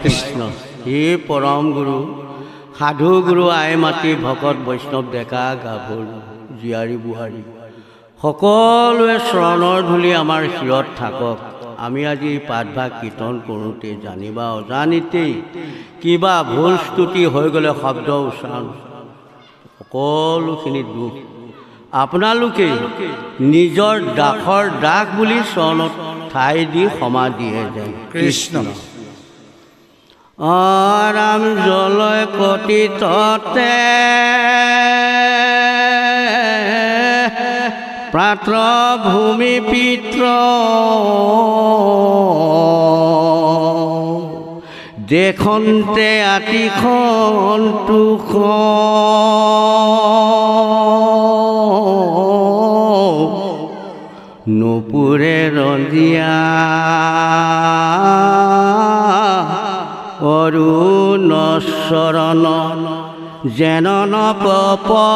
কৃষ্ণ। হে পৰম গুৰু, সাধু গুৰু আই মাতি ভকত বৈষ্ণৱ ডেকা গাভৰু জীয়াৰী বুঢ়াৰী সকলোৱে চৰণৰ ধূলি আমাৰ শিৰত থাকক। আমি আজি পাঠভাগ কীৰ্তন কৰোঁতে জানিবা অজানিতেই কিবা ভুল স্তুতি হৈ গ'লে শব্দ উচ্চাৰণ সকলোখিনি দুখ আপোনালোকে নিজৰ দাসৰ দাস বুলি চৰণত ঠাই দি ক্ষমা দিয়ে যেন। কৃষ্ণ। ৰাম জলয় কটিততে প্ৰাত্ৰ ভূমি পিত্ৰ দেখন্তে আতিখন তুখ নুপুৰে ৰঞ্জিয়া অৰুণ চৰণ যেন পদ্ম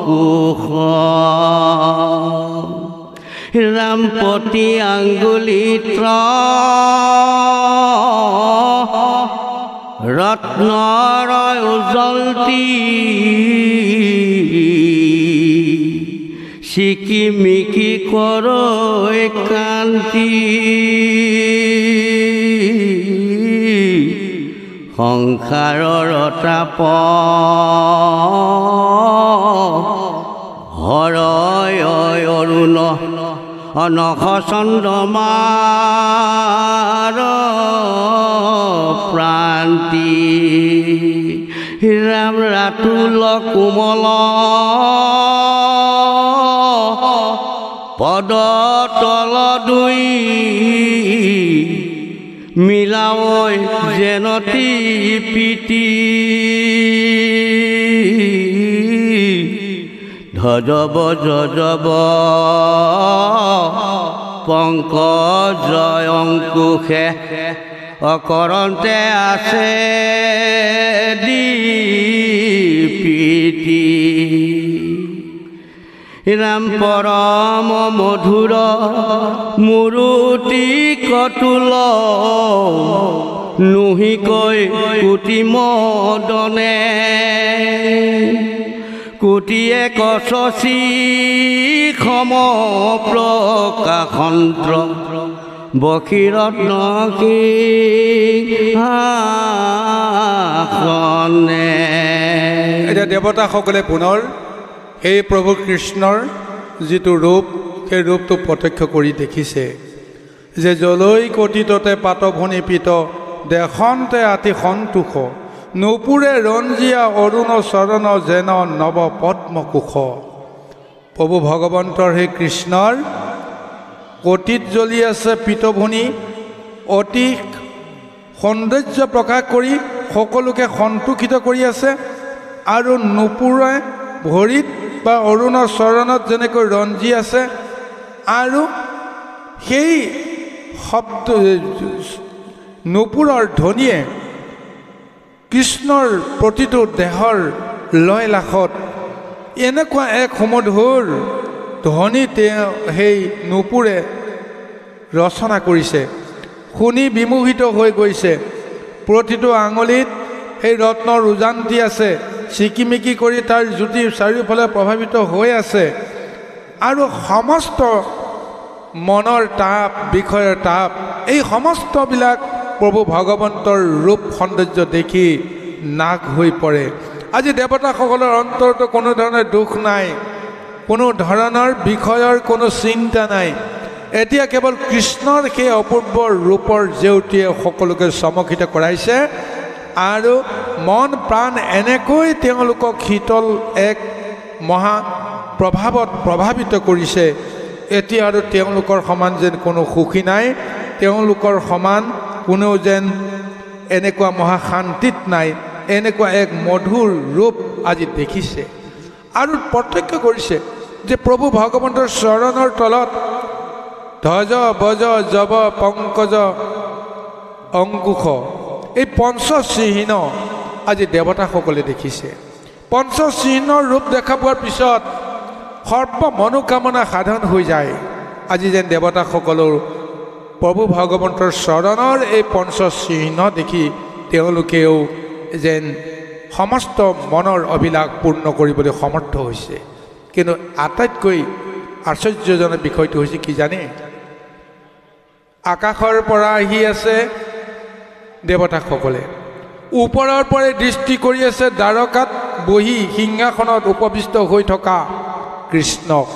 কুশ ৰামপতি আঙ্গুলিত্ৰ ৰত্নৰ উজ্জ্বলতি চিকিমিকি কৰৈ কান্তি সংসাৰৰ তাপ হৰয় অৰুণ নখ চন্দ্ৰমাৰ প্ৰান্তি ৰাম ৰাতুল কোমল পদ তল দুই মিলাৱৈ যেনতি পিতি ধজব যজব পংকজয় অংকুশে অকৰন্তে আছে দীপিতি ৰাম পৰম মধুৰ মুৰুতি কতুল নুহিকৈ কুটি মদনে কুটিয়ে কচি সম প্ৰকাশন্ত্ৰ বক্ষীৰত্ন সিংহাসনে। এতিয়া দেৱতাসকলে পুনৰ সেই প্ৰভু কৃষ্ণৰ যিটো ৰূপ সেই ৰূপটো প্ৰত্যক্ষ কৰি দেখিছে যে জলৈ কটিততে পাতভূনি পিত দেখন্তে আতি সন্তোষ নুপুৰে ৰঞ্জিয়া অৰুণ চৰণ যেন নৱ পদ্ম কুশ। প্ৰভু ভগৱন্তৰ সেই কৃষ্ণৰ কটিত জ্বলি আছে পিতভূনি অতি সৌন্দৰ্য প্ৰকাশ কৰি সকলোকে সন্তোষিত কৰি আছে আৰু নুপুৰে ভৰিত বা অৰুণ চৰণত যেনেকৈ ৰঞ্জি আছে আৰু সেই শব্দ নুপুৰৰ ধ্বনিয়ে কৃষ্ণৰ প্ৰতিটো দেহৰ লয় লাখত এনেকুৱা এক সুমধুৰ ধ্বনি তেওঁ সেই নুপুৰে ৰচনা কৰিছে। শুনি বিমোহিত হৈ গৈছে। প্ৰতিটো আঙুলিত সেই ৰত্নৰ উজান্তি আছে, চিকিমিকি কৰি তাৰ জ্যোতি চাৰিওফালে প্ৰভাৱিত হৈ আছে আৰু সমস্ত মনৰ তাপ বিষয়ৰ তাপ এই সমস্তবিলাক প্ৰভু ভগৱন্তৰ ৰূপ সৌন্দৰ্য দেখি নাক হৈ পৰে। আজি দেৱতাসকলৰ অন্তৰতো কোনো ধৰণৰ দুখ নাই, কোনো ধৰণৰ বিষয়ৰ কোনো চিন্তা নাই। এতিয়া কেৱল কৃষ্ণৰ সেই অপূৰ্ব ৰূপৰ জেউতিয়ে সকলোকে চমকিত কৰাইছে আৰু মন প্ৰাণ এনেকৈ তেওঁলোকক শীতল এক মহা প্ৰভাৱত প্ৰভাৱিত কৰিছে। এতিয়া আৰু তেওঁলোকৰ সমান যেন কোনো সুখী নাই, তেওঁলোকৰ সমান কোনো যেন এনেকুৱা মহা শান্তিত নাই। এনেকুৱা এক মধুৰ ৰূপ আজি দেখিছে আৰু প্ৰত্যক্ষ কৰিছে যে প্ৰভু ভগৱন্তৰ চৰণৰ তলত ধ্বজ বজ জব পংকজ অংকুশ এই পঞ্চচিহ্ন আজি দেৱতাসকলে দেখিছে। পঞ্চচিহ্নৰ ৰূপ দেখা পোৱাৰ পিছত সৰ্ব মনোকামনা সাধন হৈ যায়। আজি যেন দেৱতাসকলৰ প্ৰভু ভগৱন্তৰ চৰণৰ এই পঞ্চচিহ্ন দেখি তেওঁলোকেও যেন সমস্ত মনৰ অভিলাষ পূৰ্ণ কৰিবলৈ সমৰ্থ হৈছে। কিন্তু আটাইতকৈ আশ্চৰ্যজনক বিষয়টো হৈছে কি জানে? আকাশৰ পৰা আহি আছে দেৱতাসকলে, ওপৰৰ পৰাই দৃষ্টি কৰি আছে দ্বাৰকাত বহি সিংহাসনত উপবিষ্ট হৈ থকা কৃষ্ণক।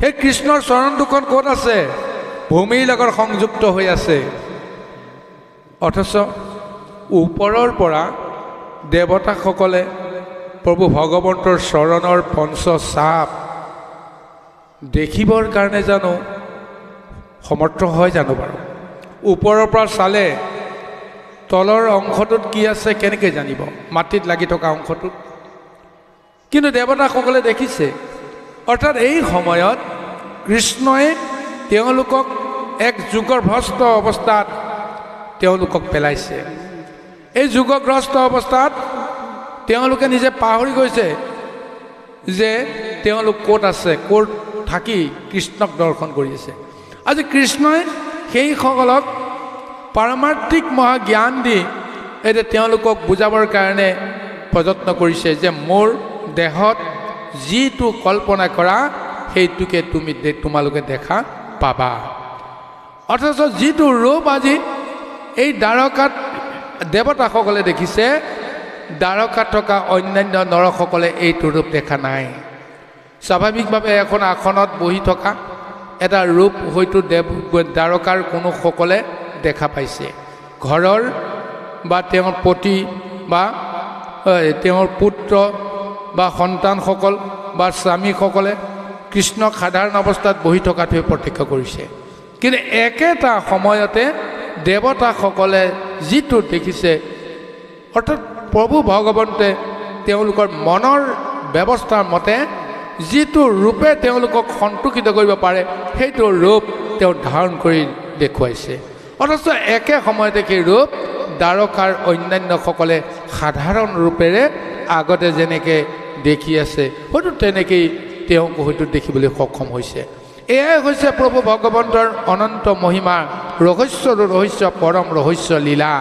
সেই কৃষ্ণৰ চৰণ দুখন ক'ত আছে? ভূমিৰ লগত সংযুক্ত হৈ আছে। অথচ ওপৰৰ পৰা দেৱতাসকলে প্ৰভু ভগৱন্তৰ চৰণৰ পঞ্চচাপ দেখিবৰ কাৰণে জানো সমৰ্থ হয় জানো বাৰু? ওপৰৰ পৰা চালে তলৰ অংশটোত কি আছে কেনেকৈ জানিব? মাটিত লাগি থকা অংশটোত। কিন্তু দেৱতাসকলে দেখিছে। অৰ্থাৎ এই সময়ত কৃষ্ণই তেওঁলোকক এক যুগভ্ৰষ্ট অৱস্থাত তেওঁলোকক পেলাইছে। এই যুগগ্ৰস্ত অৱস্থাত তেওঁলোকে নিজে পাহৰি গৈছে যে তেওঁলোক ক'ত আছে, ক'ত থাকি কৃষ্ণক দৰ্শন কৰি আছে। আজি কৃষ্ণই সেইসকলক পাৰমাৰ্থিক মহাজ্ঞান দি এতিয়া তেওঁলোকক বুজাবৰ কাৰণে প্ৰযত্ন কৰিছে যে মোৰ দেহত যিটো কল্পনা কৰা সেইটোকে তোমালোকে দেখা পাবা। অথচ যিটো ৰূপ আজি এই দ্বাৰকাত দেৱতাসকলে দেখিছে, দ্বাৰকাত থকা অন্যান্য নৰসকলে এইটো ৰূপ দেখা নাই। স্বাভাৱিকভাৱে এখন আসনত বহি থকা এটা ৰূপ হয়তো দ্বাৰকাৰ কোনো সকলে দেখা পাইছে। ঘৰৰ বা তেওঁৰ পতি বা তেওঁৰ পুত্ৰ বা সন্তানসকল বা স্বামীসকলে কৃষ্ণক সাধাৰণ অৱস্থাত বহি থকাটোৱে প্ৰত্যক্ষ কৰিছে। কিন্তু একেটা সময়তে দেৱতাসকলে যিটো দেখিছে, অৰ্থাৎ প্ৰভু ভগৱন্তে তেওঁলোকৰ মনৰ ব্যৱস্থাৰ মতে যিটো ৰূপে তেওঁলোকক সন্তুষ্টিত কৰিব পাৰে সেইটো ৰূপ তেওঁ ধাৰণ কৰি দেখুৱাইছে। অথচ একে সময়তে সেই ৰূপ দ্বাৰকাৰ অন্যান্যসকলে সাধাৰণ ৰূপেৰে আগতে যেনেকৈ দেখি আছে হয়তো তেনেকেই তেওঁক হয়তো দেখিবলৈ সক্ষম হৈছে। এয়াই হৈছে প্ৰভু ভগৱন্তৰ অনন্ত মহিমা, ৰহস্য পৰম ৰহস্য লীলা।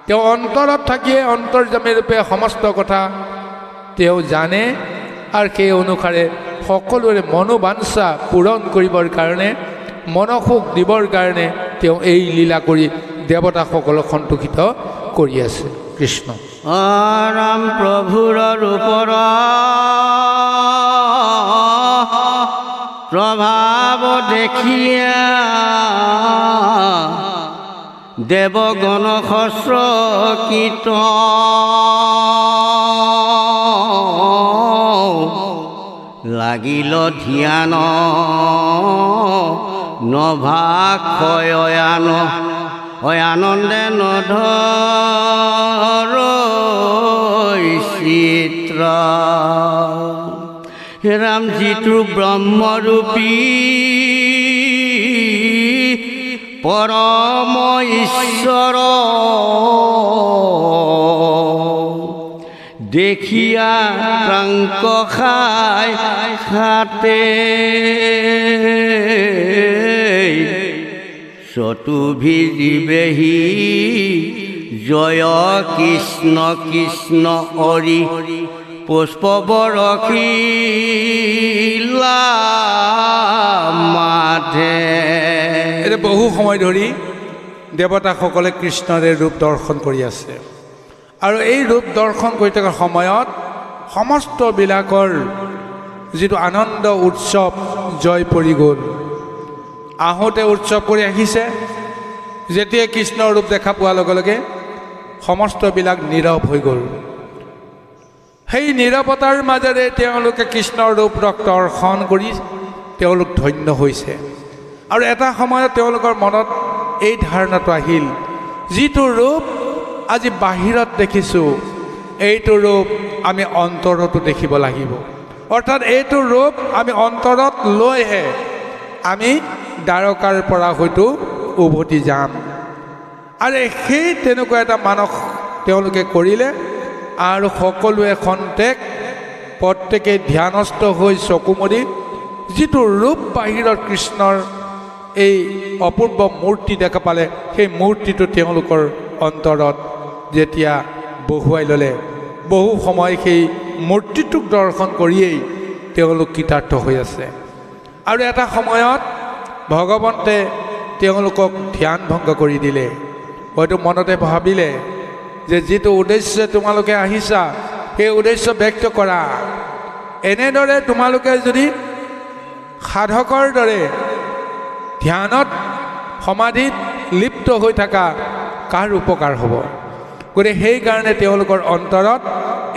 তেওঁ অন্তৰত থাকিয়ে অন্তৰ্যামী ৰূপে সমস্ত কথা তেওঁ জানে আৰু সেই অনুসাৰে সকলোৰে মনোবাঞ্ছা পূৰণ কৰিবৰ কাৰণে, মনসুখ দিবৰ কাৰণে তেওঁ এই লীলা কৰি দেৱতাসকলক সন্তুষ্টিত কৰি আছে। কৃষ্ণ ৰাম প্ৰভুৰ ৰূপৰ প্ৰভাৱ দেখিয়া দেৱগণ সস্ৰকিত লাগিল ধ্যান নভাক্ষয়য়ান আনন্দে নধৰ চিত্ৰ। ৰাম যিটো ব্ৰহ্মৰূপী পৰম ঈশ্বৰ দেখিয়া প্ৰাঙ্ক খাই খাতে চতুভি জীৱেহি জয় কৃষ্ণ কৃষ্ণ অৰি পুষ্পবৰশীলা মাধে। এতিয়া বহু সময় ধৰি দেৱতাসকলে কৃষ্ণৰে ৰূপ দৰ্শন কৰি আছে আৰু এই ৰূপ দৰ্শন কৰি থকাৰ সময়ত সমস্তবিলাকৰ যিটো আনন্দ উৎসৱ জয় পৰি গ'ল। আহোঁতে উৎসৱ কৰি আহিছে, যেতিয়া কৃষ্ণৰ ৰূপ দেখা পোৱাৰ লগে লগে সমস্তবিলাক নীৰৱ হৈ গ'ল। সেই নীৰৱতাৰ মাজেৰে তেওঁলোকে কৃষ্ণৰ ৰূপ দৰ্শন কৰি তেওঁলোক ধন্য হৈছে। আৰু এটা সময়ত তেওঁলোকৰ মনত এই ধাৰণাটো আহিল, যিটো ৰূপ আজি বাহিৰত দেখিছোঁ এইটো ৰূপ আমি অন্তৰতো দেখিব লাগিব। অৰ্থাৎ এইটো ৰূপ আমি অন্তৰত লৈহে আমি দ্বাৰকাৰ পৰা হয়তো উভতি যাম। আৰু সেই তেনেকুৱা এটা মানস তেওঁলোকে কৰিলে আৰু সকলোৱে খন্তেক প্ৰত্যেকে ধ্যানস্থ হৈ চকু মুদি যিটো ৰূপ বাহিৰত কৃষ্ণৰ এই অপূৰ্ব মূৰ্তি দেখা পালে সেই মূৰ্তিটো তেওঁলোকৰ অন্তৰত যেতিয়া বহুৱাই ল'লে বহু সময় সেই মূৰ্তিটোক দৰ্শন কৰিয়েই তেওঁলোক কৃতাৰ্থ হৈ আছে। আৰু এটা সময়ত ভগৱন্তে তেওঁলোকক ধ্যান ভংগ কৰি দিলে। হয়তো মনতে ভাবিলে যে যিটো উদ্দেশ্যে তোমালোকে আহিছা সেই উদ্দেশ্য ব্যক্ত কৰা। এনেদৰে তোমালোকে যদি সাধকৰ দৰে ধ্যানত সমাধিত লিপ্ত হৈ থকা কাৰ উপকাৰ হ'ব? গতিকে সেইকাৰণে তেওঁলোকৰ অন্তৰত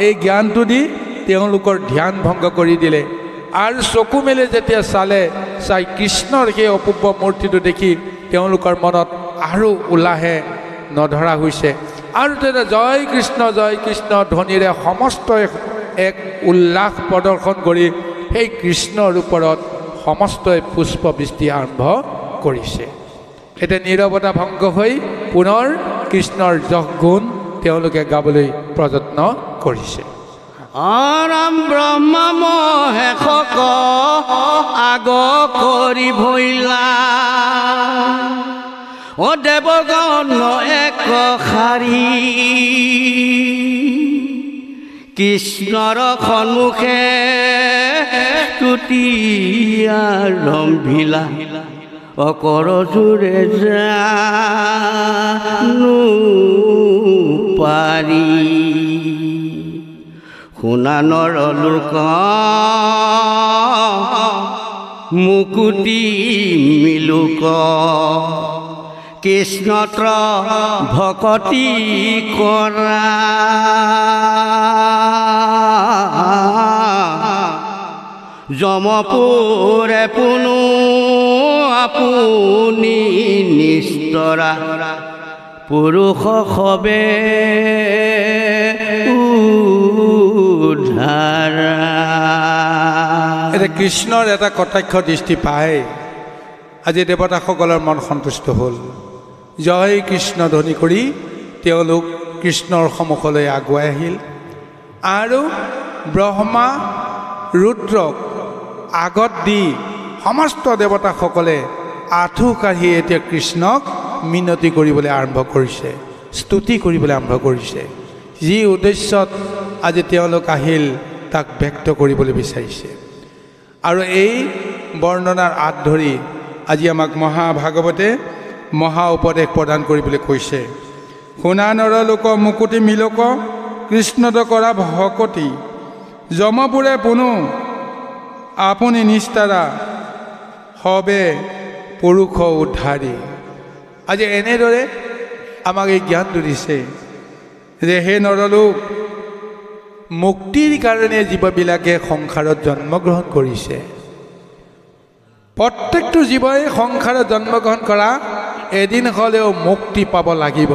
এই জ্ঞানটো দি তেওঁলোকৰ ধ্যান ভংগ কৰি দিলে। আৰু চকু মেলি যেতিয়া চাই কৃষ্ণৰ সেই অপূৰ্ব মূৰ্তিটো দেখি তেওঁলোকৰ মনত আৰু উল্লাহে নধৰা হৈছে। আৰু তেতিয়া জয় কৃষ্ণ ধ্বনিৰে সমস্ত এক উল্লাস প্ৰদৰ্শন কৰি সেই কৃষ্ণৰ ওপৰত সমস্তই পুষ্পবৃষ্টি আৰম্ভ কৰিছে। এতিয়া নীৰৱতা ভংগ হৈ পুনৰ কৃষ্ণৰ যশ গুণ তেওঁলোকে গাবলৈ প্ৰযত্ন কৰিছে। ৰাম ব্ৰহ্মা মহেশক আগ কৰি ভৈলা অ দেৱগণ এক শাৰী কৃষ্ণৰ সন্মুখে স্তুতি আৰম্ভিলা অকৰ জোৰে জানো পাৰি শুনা নৰলোক মুকুতি মিলোক কৃষ্ণত্ৰ ভকতি কৰা যমপুৰে পুনু আপুনি নিস্তৰা পুৰুষ সবে উদ্ধাৰা। এতিয়া কৃষ্ণৰ এটা কটাক্ষ দৃষ্টি পায়। আজি দেৱতাসকলৰ মন সন্তুষ্ট হ'ল। জয় কৃষ্ণ ধ্বনি কৰি তেওঁলোক কৃষ্ণৰ সন্মুখলৈ আগুৱাই আহিল আৰু ব্ৰহ্মা ৰুদ্ৰক আগত দি সমস্ত দেৱতাসকলে আঁঠু কাঢ়ি এতিয়া কৃষ্ণক মিনতি কৰিবলৈ আৰম্ভ কৰিছে, স্তুতি কৰিবলৈ আৰম্ভ কৰিছে। যি উদ্দেশ্যত আজি তেওঁলোক আহিল তাক ব্যক্ত কৰিবলৈ বিচাৰিছে। আৰু এই বৰ্ণনাৰ আঁত ধৰি আজি আমাক মহাভাগৱতে মহা উপদেশ প্ৰদান কৰিবলৈ কৈছে। শুনা নৰলোক মুকুতি মিলোক কৃষ্ণত কৰা ভকতি যমপুৰে পুনু আপুনি নিষ্ঠাৰা সবে পুৰুষ উদ্ধাৰী। আজি এনেদৰে আমাক এই জ্ঞানটো দিছে যে হে নৰলোক, মুক্তিৰ কাৰণে জীৱবিলাকে সংসাৰত জন্মগ্ৰহণ কৰিছে। প্ৰত্যেকটো জীৱই সংসাৰত জন্মগ্ৰহণ কৰা এদিন হ'লেও মুক্তি পাব লাগিব।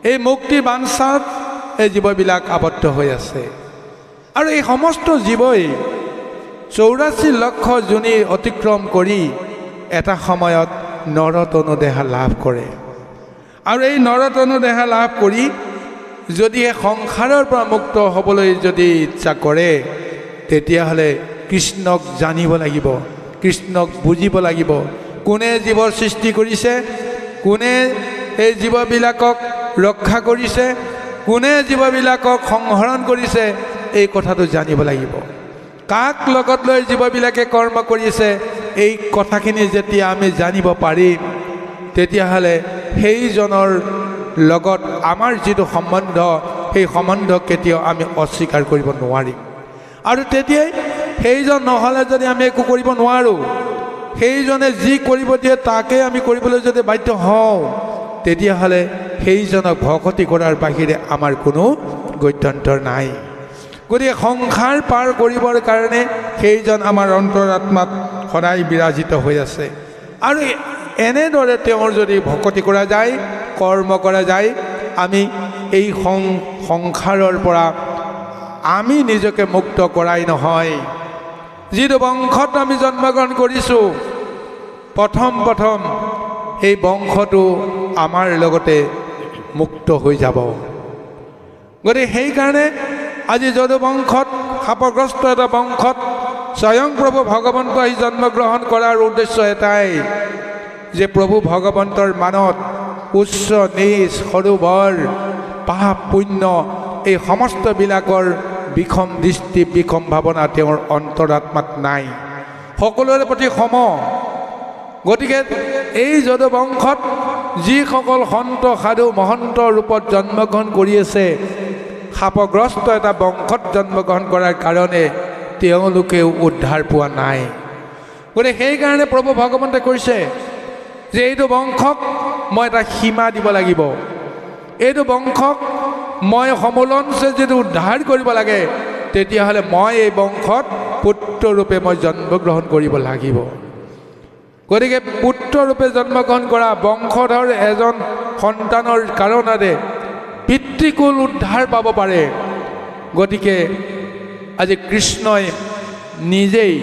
এই মুক্তিৰ বাঞ্ছাত এই জীৱবিলাক আবদ্ধ হৈ আছে। আৰু এই সমস্ত জীৱই 84 লক্ষ যোনি অতিক্ৰম কৰি এটা সময়ত নৰতনু দেহা লাভ কৰে। আৰু এই নৰতনু দেহা লাভ কৰি যদি সংসাৰৰ পৰা মুক্ত হ'বলৈ যদি ইচ্ছা কৰে তেতিয়াহ'লে কৃষ্ণক জানিব লাগিব, কৃষ্ণক বুজিব লাগিব। কোনে জীৱৰ সৃষ্টি কৰিছে, কোনে এই জীৱবিলাকক ৰক্ষা কৰিছে, কোনে জীৱবিলাকক সংহৰণ কৰিছে, এই কথাটো জানিব লাগিব। কাক লগত লৈ জীৱবিলাকে কৰ্ম কৰিছে এই কথাখিনি যেতিয়া আমি জানিব পাৰিম তেতিয়াহ'লে সেইজনৰ লগত আমাৰ যিটো সম্বন্ধ সেই সম্বন্ধ কেতিয়াও আমি অস্বীকাৰ কৰিব নোৱাৰিম। আৰু তেতিয়াই সেইজন নহ'লে যদি আমি একো কৰিব নোৱাৰোঁ, সেইজনে যি কৰিব দিয়ে তাকে আমি কৰিবলৈ যদি বাধ্য হওঁ তেতিয়াহ'লে সেইজনক ভকতি কৰাৰ বাহিৰে আমাৰ কোনো গত্যন্তৰ নাই। গতিকে সংসাৰ পাৰ কৰিবৰ কাৰণে সেইজন আমাৰ অন্তৰাত্মাত সদায় বিৰাজিত হৈ আছে। আৰু এনেদৰে তেওঁৰ যদি ভকতি কৰা যায়, কৰ্ম কৰা যায়, আমি এই সংসাৰৰ পৰা আমি নিজকে মুক্ত কৰাই নহয়, যিটো বংশত আমি জন্মগ্ৰহণ কৰিছোঁ প্ৰথম সেই বংশটো আমাৰ লগতে মুক্ত হৈ যাব। গতিকে সেইকাৰণে আজি যদু বংশত শাপগ্ৰস্ত এটা বংশত স্বয়ং প্ৰভু ভগৱন্ত আহি জন্মগ্ৰহণ কৰাৰ উদ্দেশ্য এটাই যে প্ৰভু ভগৱন্তৰ মানত উচ্চ নীচ সৰু বৰ পাপ পুণ্য এই সমস্তবিলাকৰ বিষম দৃষ্টি বিষম ভাৱনা তেওঁৰ অন্তৰাত্মাত নাই, সকলোৰে প্ৰতি সম। গতিকে এই যদুবংশত যিসকল সন্ত সাধু মহন্ত ৰূপত জন্মগ্ৰহণ কৰি আছে, শাপগ্ৰস্ত এটা বংশত জন্মগ্ৰহণ কৰাৰ কাৰণে তেওঁলোকেও উদ্ধাৰ পোৱা নাই। গতিকে সেইকাৰণে প্ৰভু ভগৱন্তে কৈছে যে এইটো বংশক মই এটা সীমা দিব লাগিব, এইটো বংশক মই সমোলনছে যদি উদ্ধাৰ কৰিব লাগে তেতিয়াহ'লে মই এই বংশত পুত্ৰৰূপে মই জন্মগ্ৰহণ কৰিব লাগিব। গতিকে পুত্ৰৰূপে জন্মগ্ৰহণ কৰা বংশধৰ এজন সন্তানৰ কাৰণতে পিতৃকুল উদ্ধাৰ পাব পাৰে। গতিকে আজি কৃষ্ণই নিজেই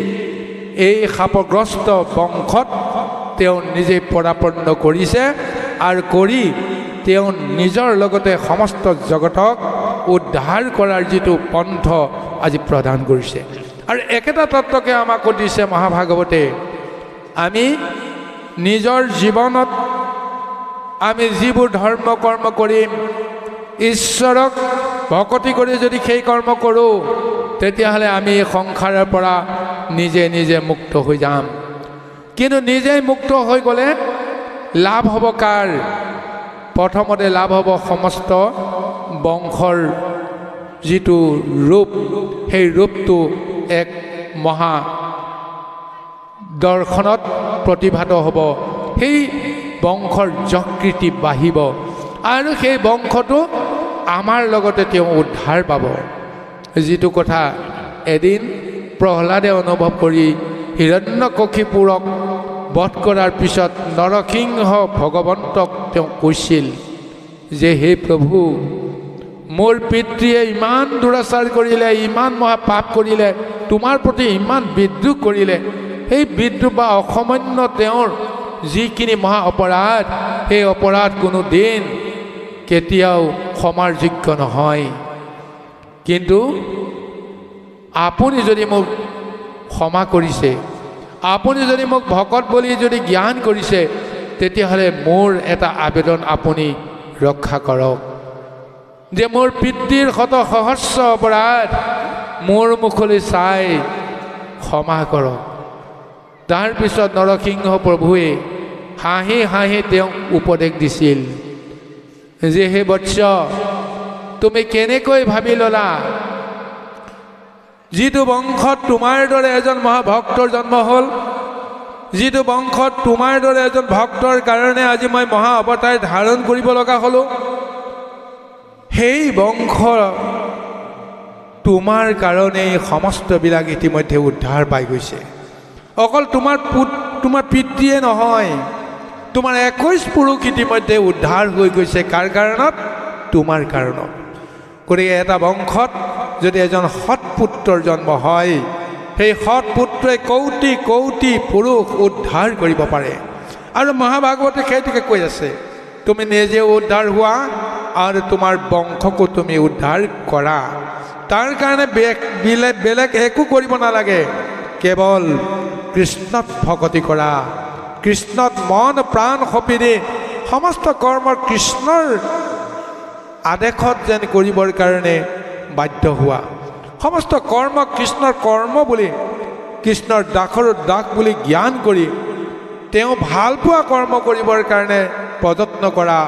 এই শাপগ্ৰস্ত বংশত তেওঁ নিজেই পদাৰ্পণ কৰিছে আৰু কৰি তেওঁ নিজৰ লগতে সমস্ত জগতক উদ্ধাৰ কৰাৰ যিটো পন্থ আজি প্ৰদান কৰিছে। আৰু একেটা তত্ত্বকে আমাক দিছে মহাভাগৱতে। আমি নিজৰ জীৱনত আমি যিবোৰ ধৰ্ম কৰ্ম কৰিম, ঈশ্বৰক ভকতি কৰি যদি সেই কৰ্ম কৰোঁ তেতিয়াহ'লে আমি সংসাৰৰ পৰা নিজে নিজে মুক্ত হৈ যাম। কিন্তু নিজেই মুক্ত হৈ গ'লে লাভ হ'ব কাৰ? প্ৰথমতে লাভ হ'ব সমস্ত বংশৰ যিটো ৰূপ, সেই ৰূপটো এক মহা দৰ্শনত প্ৰতিভাত হ'ব, সেই বংশৰ যকৃতি বাঢ়িব আৰু সেই বংশটো আমাৰ লগতে তেওঁ উদ্ধাৰ পাব। যিটো কথা এদিন প্ৰহ্লাদে অনুভৱ কৰি হিৰণ্যকশিপুৰক বধ কৰাৰ পিছত নৰসিংহ ভগৱন্তক তেওঁ কৈছিল যে হে প্ৰভু, মোৰ পিতৃয়ে ইমান দুৰাচাৰ কৰিলে, ইমান মহা পাপ কৰিলে, তোমাৰ প্ৰতি ইমান বিদ্ৰোহ কৰিলে, সেই বিদ্ৰোহ বা অসামান্য তেওঁৰ যিখিনি মহা অপৰাধ, সেই অপৰাধ কোনো দিন কেতিয়াও ক্ষমাৰ যোগ্য নহয়। কিন্তু আপুনি যদি মোক ক্ষমা কৰিছে, আপুনি যদি মোক ভকত বুলি যদি জ্ঞান কৰিছে, তেতিয়াহ'লে মোৰ এটা আবেদন আপুনি ৰক্ষা কৰক যে মোৰ পিতৃৰ শত সহস্ৰ অপৰাধ মোৰ মুখলৈ চাই ক্ষমা কৰক। তাৰপিছত নৰসিংহ প্ৰভুৱে হাঁহি হাঁহি তেওঁক উপদেশ দিছিল যে হে বৎস, তুমি কেনেকৈ ভাবি ল'লা যিটো বংশত তোমাৰ দৰে এজন মহাভক্তৰ জন্ম হ'ল, যিটো বংশত তোমাৰ দৰে এজন ভক্তৰ কাৰণে আজি মই মহা অৱতাৰ ধাৰণ কৰিব লগা হ'লোঁ, সেই বংশ তোমাৰ কাৰণেই সমস্তবিলাক ইতিমধ্যে উদ্ধাৰ পাই গৈছে। অকল তোমাৰ পিতৃয়ে নহয়, তোমাৰ 21 পুৰুষ ইতিমধ্যে উদ্ধাৰ হৈ গৈছে। কাৰ কাৰণত? তোমাৰ কাৰণত। গতিকে এটা বংশত যদি এজন সৎপুত্ৰৰ জন্ম হয়, সেই সৎপুত্ৰই কৌটি কৌটি পুৰুষ উদ্ধাৰ কৰিব পাৰে। আৰু মহাভাগৱতে সেইটোকে কৈ আছে, তুমি নিজে উদ্ধাৰ হোৱা আৰু তোমাৰ বংশকো তুমি উদ্ধাৰ কৰা। তাৰ কাৰণে বেলেগ একো কৰিব নালাগে, কেৱল কৃষ্ণত ভকতি কৰা, কৃষ্ণত মন প্ৰাণ সঁপি দি সমস্ত কৰ্ম কৃষ্ণৰ আদেশত যেন কৰিবৰ কাৰণে বাধ্য হোৱা, সমস্ত কৰ্ম কৃষ্ণৰ কৰ্ম বুলি, কৃষ্ণৰ দাসৰ দাস বুলি জ্ঞান কৰি তেওঁ ভালপোৱা কৰ্ম কৰিবৰ কাৰণে প্ৰযত্ন কৰা,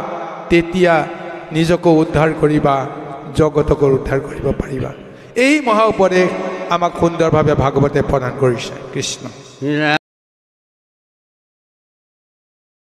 তেতিয়া নিজকো উদ্ধাৰ কৰিবা, জগতকো উদ্ধাৰ কৰিব পাৰিবা। এই মহা উপদেশ আমাক সুন্দৰভাৱে ভাগৱতে প্ৰদান কৰিছে। কৃষ্ণ।